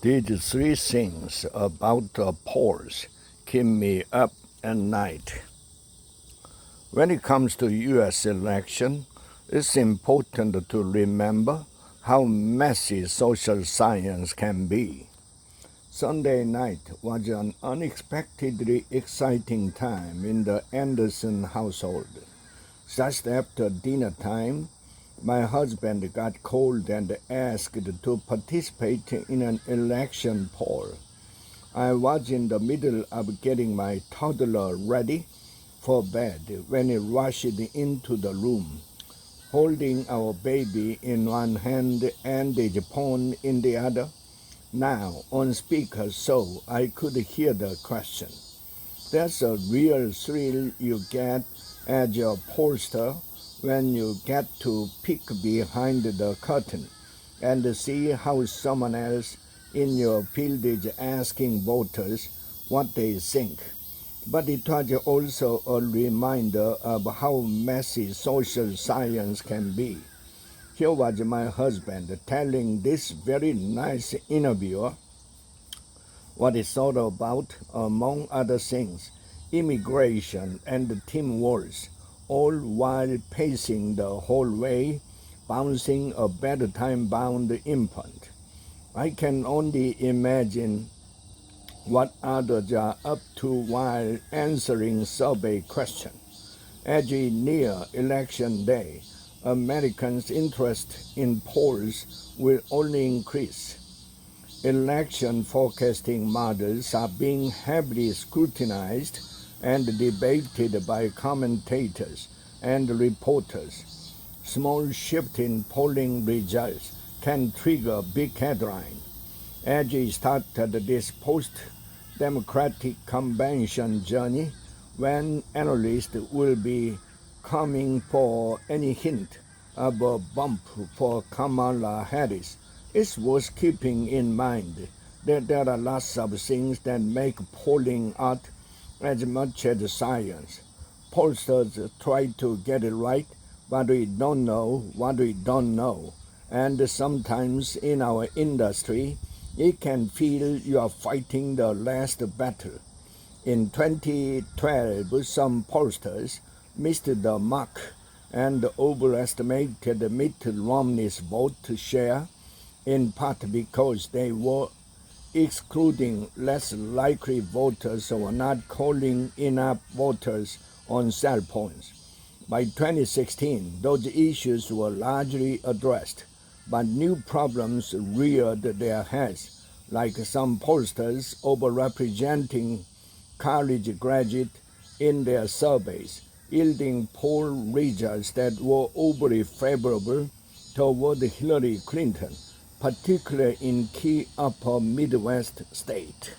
These three things about the polls keep me up at night. When it comes to U.S. election, it's important to remember how messy social science can be. Sunday night was an unexpectedly exciting time in the Anderson household. Just after dinner time, my husband got called and asked to participate in an election poll. I was in the middle of getting my toddler ready for bed when he rushed into the room, holding our baby in one hand and his phone in the other. Now on speaker so I could hear the question. That's a real thrill you get as a pollster when you get to peek behind the curtain and see how someone else in your field is asking voters what they think. But it was also a reminder of how messy social science can be. Here was my husband telling this very nice interviewer what he thought about, among other things, immigration and team wars, all while pacing the hallway, bouncing a bedtime-bound infant. I can only imagine what others are up to while answering survey questions. As we near election day, Americans' interest in polls will only increase. Election forecasting models are being heavily scrutinized and debated by commentators and reporters. Small shift in polling results can trigger big headline. As we started this post-Democratic convention journey, when analysts will be coming for any hint of a bump for Kamala Harris, it's worth keeping in mind that there are lots of things that make polling art as much as science. Pollsters try to get it right, but we don't know what we don't know. And sometimes in our industry, it can feel you are fighting the last battle. In 2012, some pollsters missed the mark and overestimated Mitt Romney's vote share, in part because they were excluding less likely voters or not calling enough voters on cell phones. By 2016, those issues were largely addressed, but new problems reared their heads, like some pollsters overrepresenting college graduates in their surveys, yielding poll results that were overly favorable toward Hillary Clinton, particularly in key upper Midwest states.